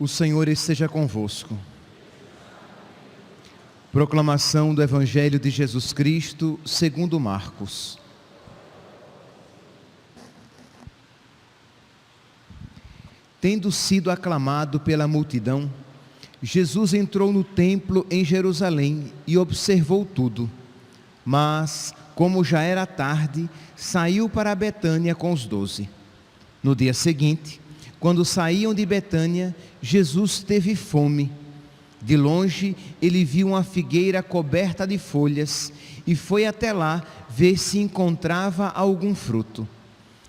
O Senhor esteja convosco. Proclamação do Evangelho de Jesus Cristo, segundo Marcos. Tendo sido aclamado pela multidão, Jesus entrou no templo em Jerusalém e observou tudo. Mas, como já era tarde, saiu para Betânia com os 12. No dia seguinte, quando saíam de Betânia, Jesus teve fome. De longe, ele viu uma figueira coberta de folhas e foi até lá ver se encontrava algum fruto.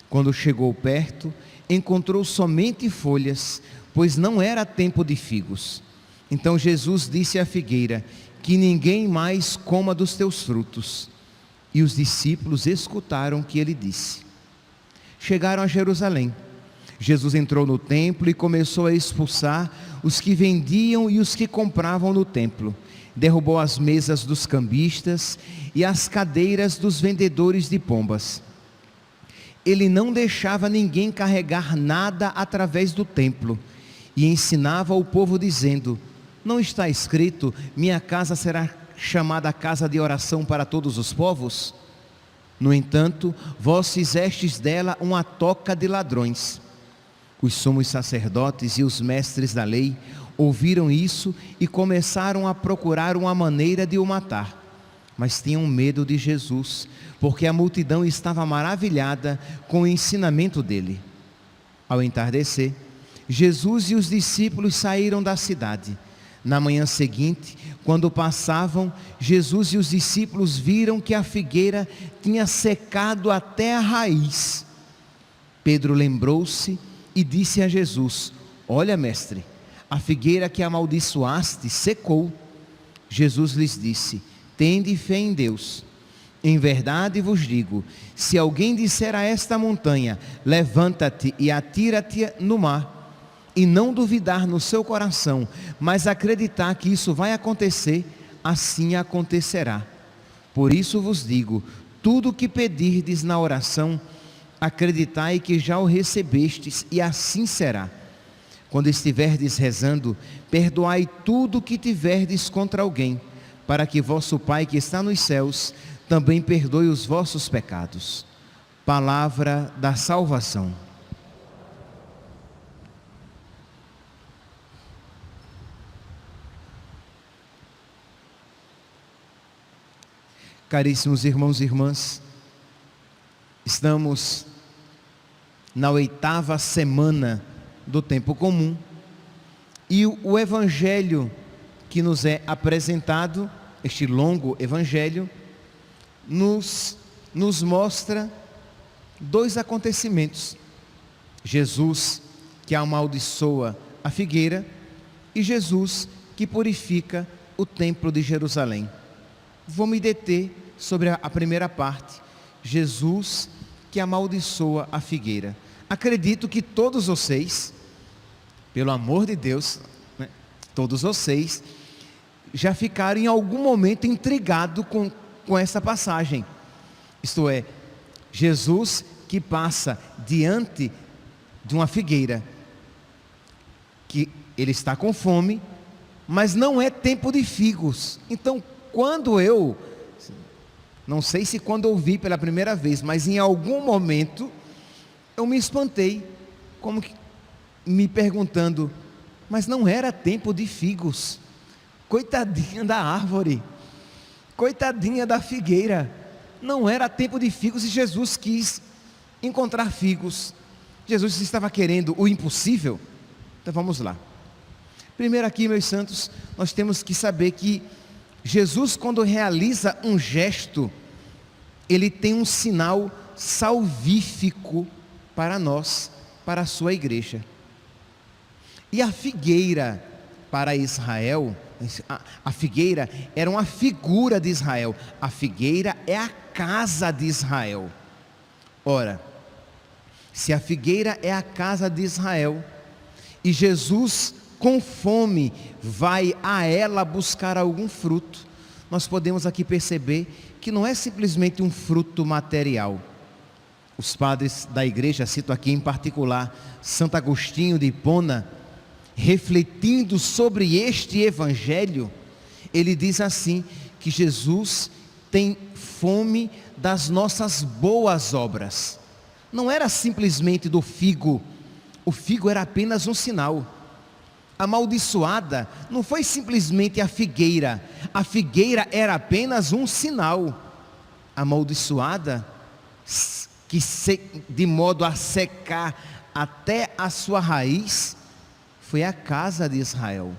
Quando chegou perto, encontrou somente folhas, pois não era tempo de figos. Então Jesus disse à figueira: que ninguém mais coma dos teus frutos. E os discípulos escutaram o que ele disse. Chegaram a Jerusalém. Jesus entrou no templo e começou a expulsar os que vendiam e os que compravam no templo. Derrubou as mesas dos cambistas e as cadeiras dos vendedores de pombas. Ele não deixava ninguém carregar nada através do templo e ensinava o povo dizendo: não está escrito, minha casa será chamada casa de oração para todos os povos? No entanto, vós fizestes dela uma toca de ladrões. Os sumos sacerdotes e os mestres da lei ouviram isso e começaram a procurar uma maneira de o matar. Mas tinham medo de Jesus, porque a multidão estava maravilhada com o ensinamento dele. Ao entardecer, Jesus e os discípulos saíram da cidade. Na manhã seguinte, quando passavam, Jesus e os discípulos viram que a figueira tinha secado até a raiz. Pedro lembrou-se e disse a Jesus: olha, mestre, a figueira que amaldiçoaste secou. Jesus lhes disse: tende fé em Deus. Em verdade vos digo, se alguém disser a esta montanha: levanta-te e atira-te no mar, e não duvidar no seu coração, mas acreditar que isso vai acontecer, assim acontecerá. Por isso vos digo, tudo o que pedirdes na oração, acreditai que já o recebestes, e assim será. Quando estiverdes rezando, perdoai tudo o que tiverdes contra alguém, para que vosso Pai que está nos céus também perdoe os vossos pecados. Palavra da salvação. Caríssimos irmãos e irmãs, estamos na 8ª semana do tempo comum e o evangelho que nos é apresentado, este longo evangelho, nos mostra dois acontecimentos: Jesus que amaldiçoa a figueira e Jesus que purifica o templo de Jerusalém. Vou me deter sobre a primeira parte, Jesus que amaldiçoa a figueira. Acredito que todos vocês, pelo amor de Deus, né, todos vocês já ficaram em algum momento intrigados com essa passagem. Isto é, Jesus que passa diante de uma figueira, que ele está com fome, mas não é tempo de figos. Então, não sei se quando eu vi pela primeira vez, mas em algum momento eu me espantei, como que me perguntando: mas não era tempo de figos? Coitadinha da árvore, coitadinha da figueira, não era tempo de figos e Jesus quis encontrar figos. Jesus estava querendo o impossível? Então vamos lá. Primeiro aqui, meus santos, nós temos que saber que Jesus, quando realiza um gesto, ele tem um sinal salvífico para nós, para a sua igreja. E a figueira para Israel, a figueira era uma figura de Israel. A figueira é a casa de Israel. Ora, Se a figueira é a casa de Israel, e Jesus com fome vai a ela buscar algum fruto, nós podemos aqui perceber que não é simplesmente um fruto material. Os padres da igreja, cito aqui em particular Santo Agostinho de Hipona, refletindo sobre este evangelho, ele diz assim, que Jesus tem fome das nossas boas obras. Não era simplesmente do figo, o figo era apenas um sinal. Amaldiçoada não foi simplesmente a figueira era apenas um sinal. Amaldiçoada, de modo a secar até a sua raiz, foi a casa de Israel.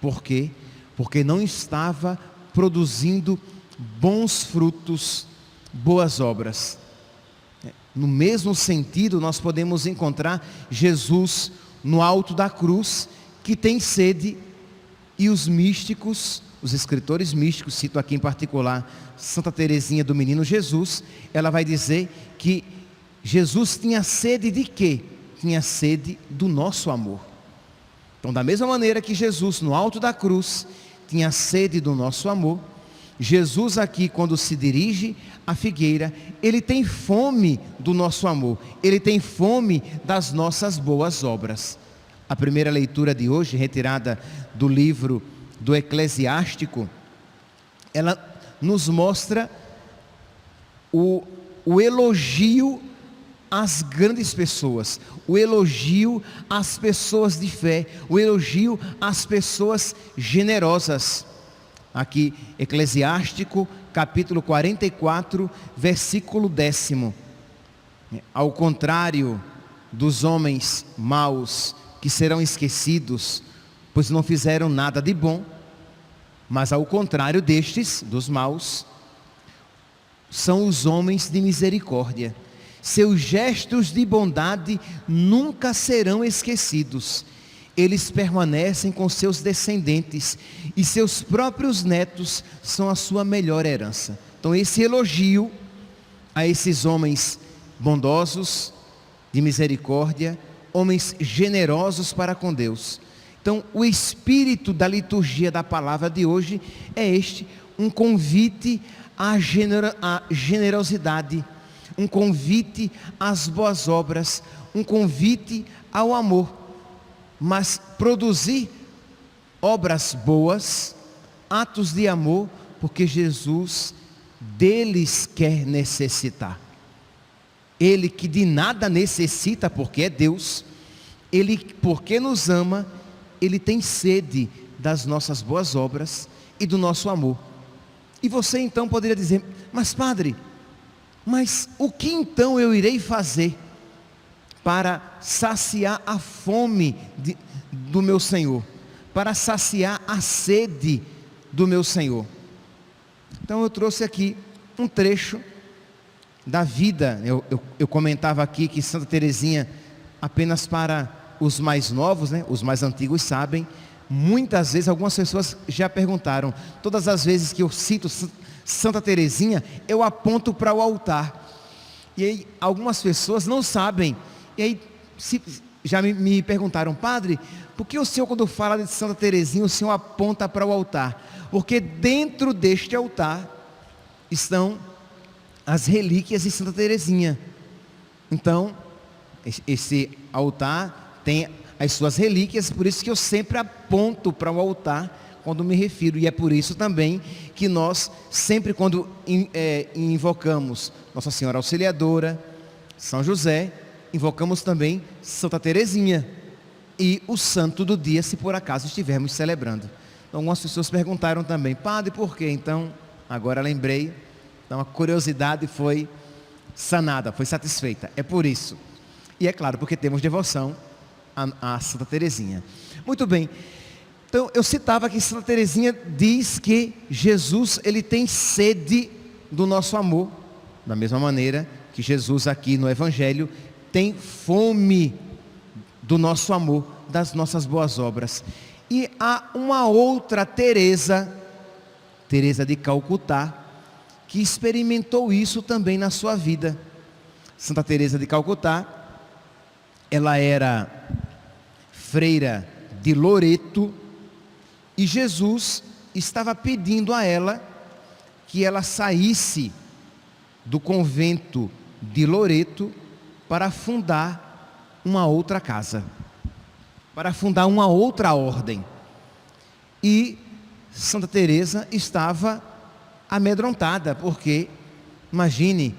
Por quê? Porque não estava produzindo bons frutos, boas obras. No mesmo sentido, nós podemos encontrar Jesus no alto da cruz, que tem sede, e os místicos, os escritores místicos, cito aqui em particular Santa Teresinha do Menino Jesus, ela vai dizer que Jesus tinha sede de quê? Tinha sede do nosso amor. Então, da mesma maneira que Jesus no alto da cruz tinha sede do nosso amor, Jesus aqui, quando se dirige à figueira, ele tem fome do nosso amor, ele tem fome das nossas boas obras. A primeira leitura de hoje, retirada do livro do Eclesiástico, ela nos mostra o elogio às grandes pessoas, o elogio às pessoas de fé, o elogio às pessoas generosas. Aqui, Eclesiástico, capítulo 44, versículo 10. Ao contrário dos homens maus, que serão esquecidos, pois não fizeram nada de bom, mas ao contrário destes, dos maus, são os homens de misericórdia. Seus gestos de bondade nunca serão esquecidos. Eles permanecem com seus descendentes, e seus próprios netos são a sua melhor herança. Então, esse elogio a esses homens bondosos, de misericórdia, homens generosos para com Deus. Então, o espírito da liturgia da palavra de hoje é este, um convite à generosidade, um convite às boas obras, um convite ao amor. Mas produzir obras boas, atos de amor, porque Jesus deles quer necessitar. Ele que de nada necessita, porque é Deus, Ele porque nos ama, Ele tem sede das nossas boas obras e do nosso amor. E você então poderia dizer, mas padre, mas o que então eu irei fazer para saciar a fome do meu Senhor, para saciar a sede do meu Senhor? Então eu trouxe aqui um trecho da vida. Eu comentava aqui que Santa Teresinha, apenas para os mais novos, né, os mais antigos sabem, muitas vezes algumas pessoas já perguntaram, todas as vezes que eu cito Santa Teresinha, eu aponto para o altar, e aí algumas pessoas não sabem. E aí já me perguntaram, padre, por que o senhor, quando fala de Santa Teresinha, o senhor aponta para o altar? Porque dentro deste altar estão as relíquias de Santa Teresinha. Então, esse altar tem as suas relíquias, por isso que eu sempre aponto para o altar quando me refiro, e é por isso também que nós sempre, quando invocamos Nossa Senhora Auxiliadora, São José, invocamos também Santa Teresinha e o santo do dia, se por acaso estivermos celebrando. Então, algumas pessoas perguntaram também, padre, por quê? Então, agora lembrei, então a curiosidade foi sanada, foi satisfeita, é por isso. E é claro, porque temos devoção a Santa Teresinha. Muito bem, então eu citava que Santa Teresinha diz que Jesus, ele tem sede do nosso amor, da mesma maneira que Jesus aqui no Evangelho tem fome do nosso amor, das nossas boas obras. E há uma outra Teresa de Calcutá, que experimentou isso também na sua vida. Santa Teresa de Calcutá, ela era freira de Loreto, e Jesus estava pedindo a ela que ela saísse do convento de Loreto para fundar uma outra casa, para fundar uma outra ordem. E Santa Teresa estava amedrontada, porque, imagine,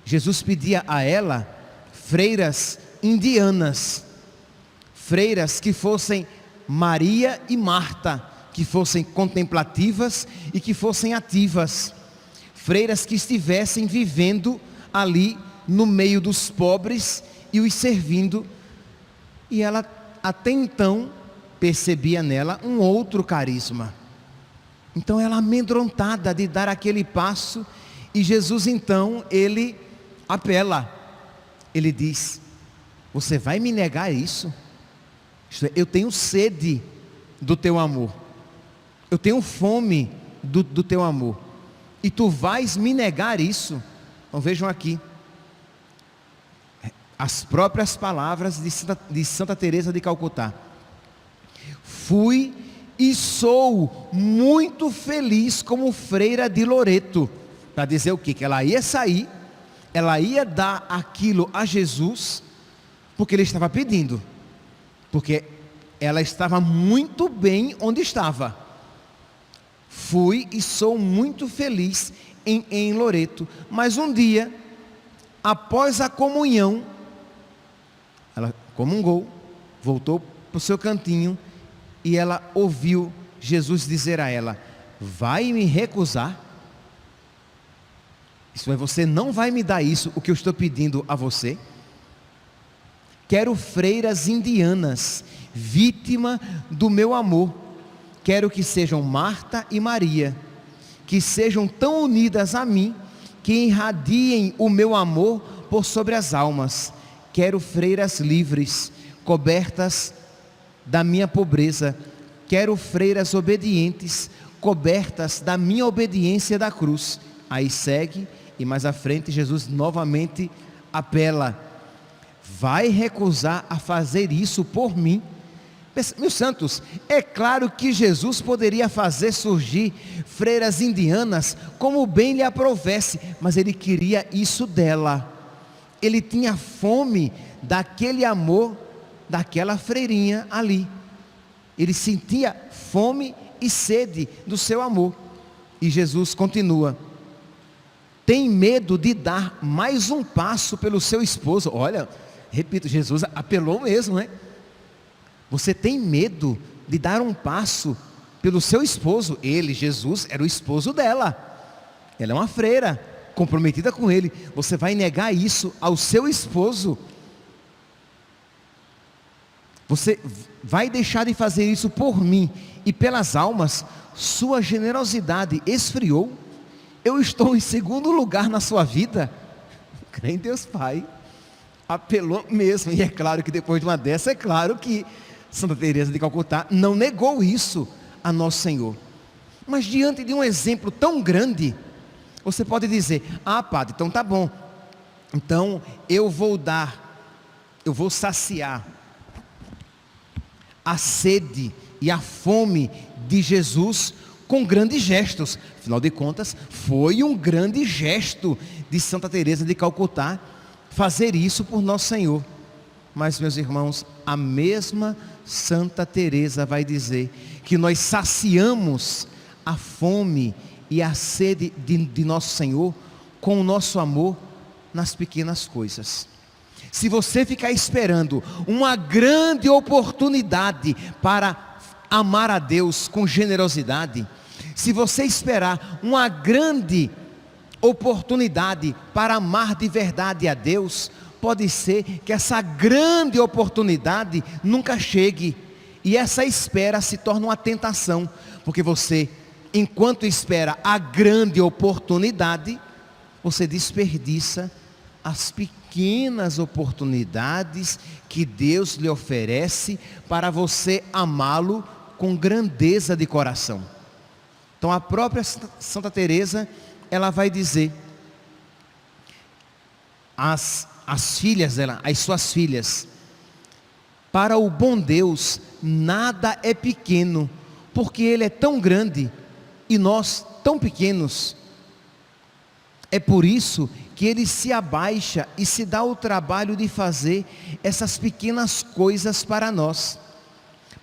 Jesus pedia a ela freiras indianas, freiras que fossem Maria e Marta, que fossem contemplativas e que fossem ativas, freiras que estivessem vivendo ali no meio dos pobres e os servindo. E ela até então percebia nela um outro carisma. Então ela amedrontada de dar aquele passo, e Jesus então, ele apela, ele diz: você vai me negar isso? Isto é, eu tenho sede do teu amor, eu tenho fome do teu amor, e tu vais me negar isso? Então vejam aqui, as próprias palavras de Santa Teresa de Calcutá: fui e sou muito feliz como freira de Loreto. Para dizer o quê? Que ela ia sair, ela ia dar aquilo a Jesus, porque ele estava pedindo, porque ela estava muito bem onde estava. Fui e sou muito feliz em Loreto. Mas um dia, após a comunhão, ela comungou, voltou para o seu cantinho, e ela ouviu Jesus dizer a ela: vai me recusar? Isso é, você não vai me dar isso, o que eu estou pedindo a você? Quero freiras indianas, vítima do meu amor. Quero que sejam Marta e Maria, que sejam tão unidas a mim, que irradiem o meu amor por sobre as almas. Quero freiras livres, cobertas da minha pobreza. Quero freiras obedientes, cobertas da minha obediência da cruz. Aí segue, e mais à frente Jesus novamente apela: vai recusar a fazer isso por mim? Meus santos, é claro que Jesus poderia fazer surgir freiras indianas como bem lhe aprovesse, mas ele queria isso dela. Ele tinha fome daquele amor, daquela freirinha ali. Ele sentia fome e sede do seu amor. E Jesus continua: tem medo de dar mais um passo pelo seu esposo? Olha, repito, Jesus apelou mesmo, né? Você tem medo de dar um passo pelo seu esposo? Ele, Jesus, era o esposo dela. Ela é uma freira, comprometida com ele. Você vai negar isso ao seu esposo? Você vai deixar de fazer isso por mim e pelas almas? Sua generosidade esfriou? Eu estou em segundo lugar na sua vida? Crê em Deus Pai. Apelou mesmo. E é claro que depois de uma dessa, é claro que Santa Teresa de Calcutá não negou isso a Nosso Senhor. Mas diante de um exemplo tão grande, você pode dizer: ah, padre, então tá bom, então eu vou saciar a sede e a fome de Jesus com grandes gestos. Afinal de contas, foi um grande gesto de Santa Teresa de Calcutá fazer isso por Nosso Senhor. Mas, meus irmãos, a mesma Santa Teresa vai dizer que nós saciamos a fome e a sede de Nosso Senhor com o nosso amor nas pequenas coisas. Se você ficar esperando uma grande oportunidade para amar a Deus com generosidade, se você esperar uma grande oportunidade para amar de verdade a Deus, pode ser que essa grande oportunidade nunca chegue, e essa espera se torna uma tentação, porque você, enquanto espera a grande oportunidade, você desperdiça as pequenas oportunidades que Deus lhe oferece para você amá-lo com grandeza de coração. Então a própria Santa Teresa, ela vai dizer, as filhas dela, as suas filhas, Para o bom Deus, nada é pequeno, porque Ele é tão grande e nós tão pequenos. É por isso que Ele se abaixa e se dá o trabalho de fazer essas pequenas coisas para nós,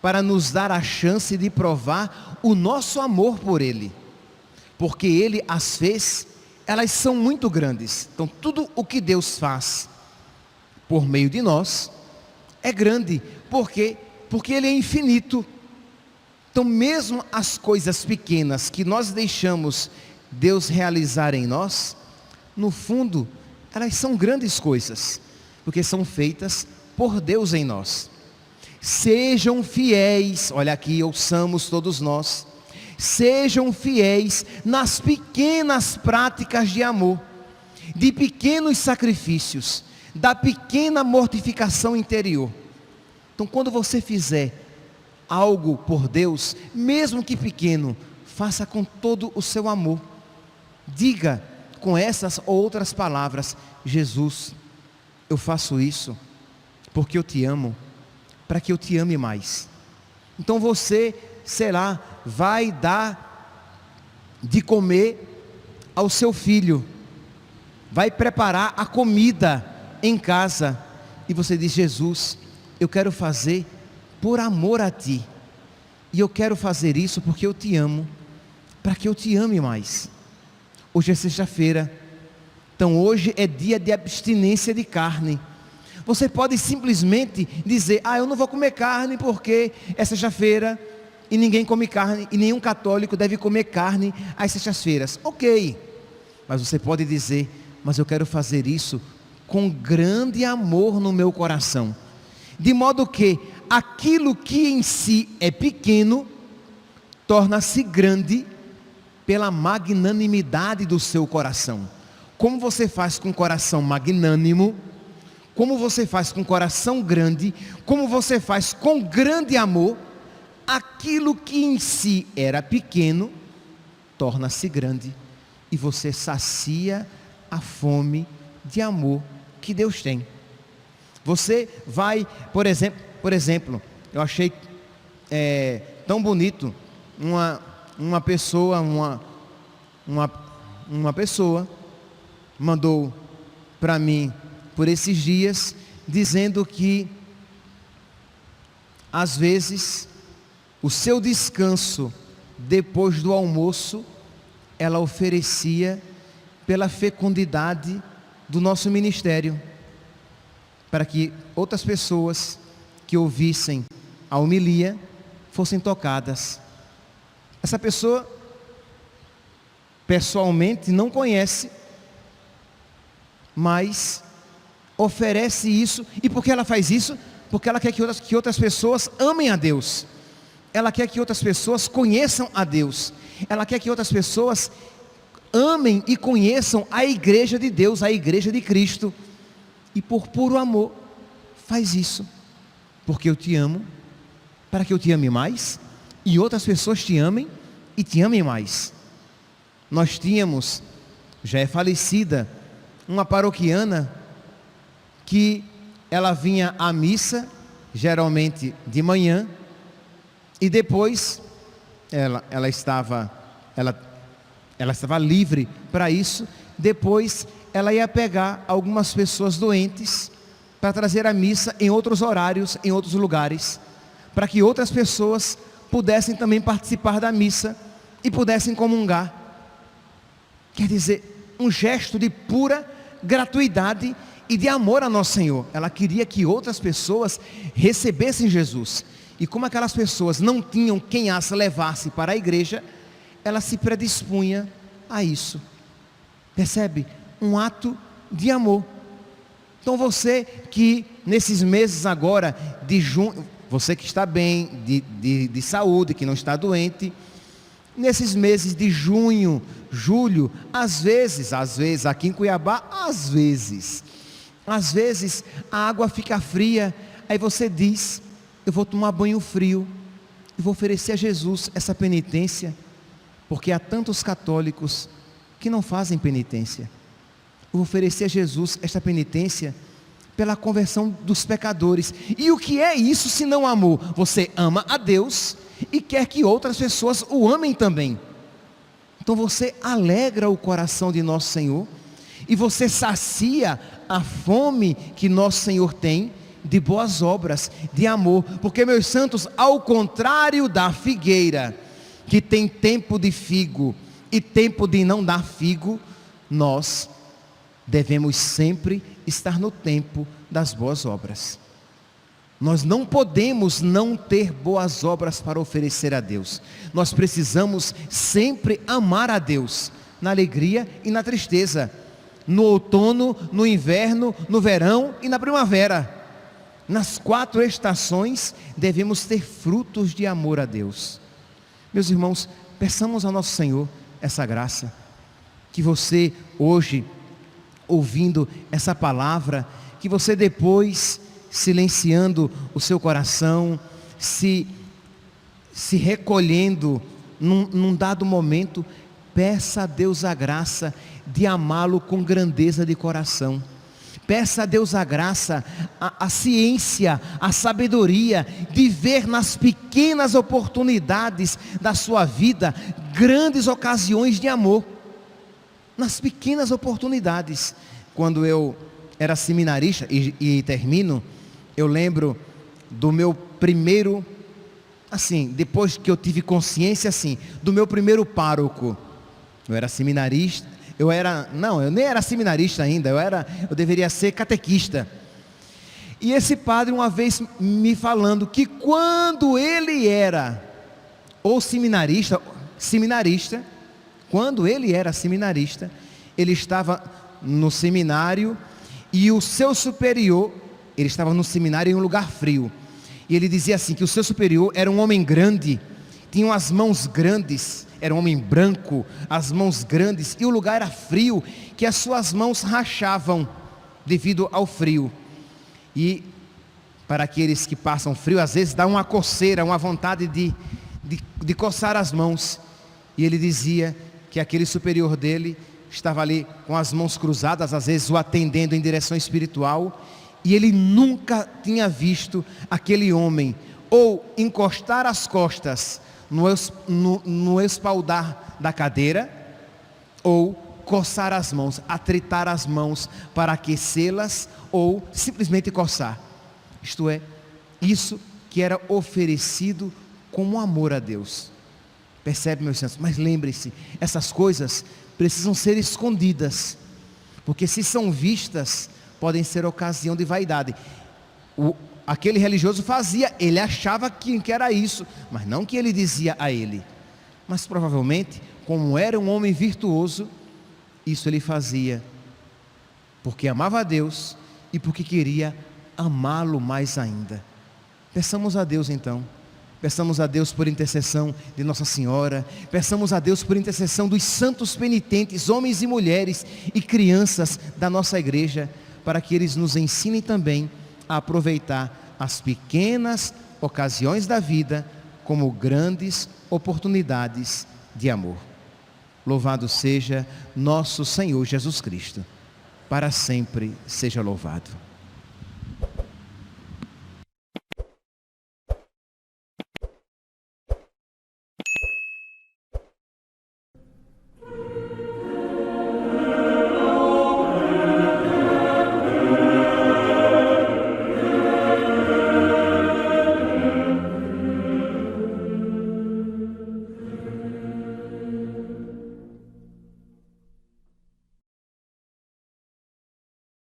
para nos dar a chance de provar o nosso amor por Ele, porque Ele as fez, elas são muito grandes. Então tudo o que Deus faz por meio de nós é grande, porque Ele é infinito. Então mesmo as coisas pequenas que nós deixamos Deus realizar em nós, no fundo, elas são grandes coisas, porque são feitas por Deus em nós. Sejam fiéis, olha aqui, ouçamos todos nós, sejam fiéis nas pequenas práticas de amor, de pequenos sacrifícios, da pequena mortificação interior. Então quando você fizer algo por Deus, mesmo que pequeno, faça com todo o seu amor. Diga com essas ou outras palavras: Jesus, eu faço isso porque eu te amo, para que eu te ame mais. Então você, sei lá, vai dar de comer ao seu filho, vai preparar a comida em casa, e você diz: Jesus, eu quero fazer por amor a ti, e eu quero fazer isso porque eu te amo, para que eu te ame mais. Hoje é sexta-feira, então hoje é dia de abstinência de carne. Você pode simplesmente dizer: eu não vou comer carne porque é sexta-feira e ninguém come carne, e nenhum católico deve comer carne às sextas-feiras. Ok, mas você pode dizer: mas eu quero fazer isso com grande amor no meu coração, de modo que aquilo que em si é pequeno torna-se grande pela magnanimidade do seu coração. Como você faz com coração magnânimo, como você faz com coração grande, como você faz com grande amor, aquilo que em si era pequeno torna-se grande, e você sacia a fome de amor que Deus tem. Você vai, por exemplo, eu achei tão bonito, uma pessoa mandou para mim por esses dias, dizendo que às vezes o seu descanso depois do almoço ela oferecia pela fecundidade do nosso ministério, para que outras pessoas que ouvissem a homilia fossem tocadas. Essa pessoa pessoalmente não conhece, mas oferece isso. E por que ela faz isso? Porque ela quer que outras pessoas amem a Deus, ela quer que outras pessoas conheçam a Deus, ela quer que outras pessoas amem e conheçam a igreja de Deus, a igreja de Cristo. E por puro amor faz isso, porque eu te amo, para que eu te ame mais e outras pessoas te amem e te amem mais. Nós tínhamos, já é falecida, uma paroquiana que ela vinha à missa geralmente de manhã, e depois ela estava livre para isso. Depois ela ia pegar algumas pessoas doentes para trazer a missa em outros horários, em outros lugares, para que outras pessoas pudessem também participar da missa e pudessem comungar. Quer dizer, um gesto de pura gratuidade e de amor a nosso Senhor. Ela queria que outras pessoas recebessem Jesus, e como aquelas pessoas não tinham quem as levasse para a igreja, ela se predispunha a isso. Percebe? Um ato de amor. Então você que nesses meses agora de junho, você que está bem de saúde, que não está doente, nesses meses de junho, julho, às vezes aqui em Cuiabá, às vezes a água fica fria, aí você diz: eu vou tomar banho frio, e vou oferecer a Jesus essa penitência, porque há tantos católicos que não fazem penitência. Eu vou oferecer a Jesus esta penitência, pela conversão dos pecadores. E o que é isso se não amor? Você ama a Deus e quer que outras pessoas o amem também. Então você alegra o coração de nosso Senhor e você sacia a fome que nosso Senhor tem de boas obras, de amor. Porque, meus santos, ao contrário da figueira, que tem tempo de figo e tempo de não dar figo, nós devemos sempre estar no tempo das boas obras. Nós não podemos não ter boas obras para oferecer a Deus. Nós precisamos sempre amar a Deus, na alegria e na tristeza, no outono, no inverno, no verão e na primavera. Nas 4 estações devemos ter frutos de amor a Deus. Meus irmãos, peçamos ao nosso Senhor essa graça, que você hoje, ouvindo essa palavra, que você depois, silenciando o seu coração, se recolhendo num dado momento, peça a Deus a graça de amá-lo com grandeza de coração. Peça a Deus a graça, a ciência, a sabedoria de ver nas pequenas oportunidades da sua vida grandes ocasiões de amor. Nas pequenas oportunidades. Quando eu era seminarista, e termino, eu lembro do meu primeiro, assim, depois que eu tive consciência, assim, do meu primeiro pároco. Eu era seminarista, eu nem era seminarista ainda, eu deveria ser catequista. E esse padre uma vez me falando que quando ele era seminarista, quando ele era seminarista, ele estava no seminário e o seu superior, ele estava no seminário em um lugar frio. E ele dizia assim, que o seu superior era um homem grande, tinha as mãos grandes, era um homem branco, as mãos grandes, e o lugar era frio, que as suas mãos rachavam devido ao frio. E para aqueles que passam frio, às vezes dá uma coceira, uma vontade de coçar as mãos. E ele dizia que aquele superior dele estava ali com as mãos cruzadas, às vezes o atendendo em direção espiritual, e ele nunca tinha visto aquele homem ou encostar as costas no espaldar da cadeira, ou coçar as mãos, atritar as mãos para aquecê-las, ou simplesmente coçar. Isto é, isso que era oferecido como amor a Deus. Percebe, meus santos? Mas lembre-se, essas coisas precisam ser escondidas, porque se são vistas, podem ser ocasião de vaidade. Aquele religioso fazia, ele achava que era isso, mas não que ele dizia a ele. Mas provavelmente, como era um homem virtuoso, isso ele fazia porque amava a Deus e porque queria amá-lo mais ainda. Peçamos a Deus então. Peçamos a Deus por intercessão de Nossa Senhora, peçamos a Deus por intercessão dos santos penitentes, homens e mulheres e crianças da nossa igreja, para que eles nos ensinem também a aproveitar as pequenas ocasiões da vida como grandes oportunidades de amor. Louvado seja nosso Senhor Jesus Cristo, para sempre seja louvado.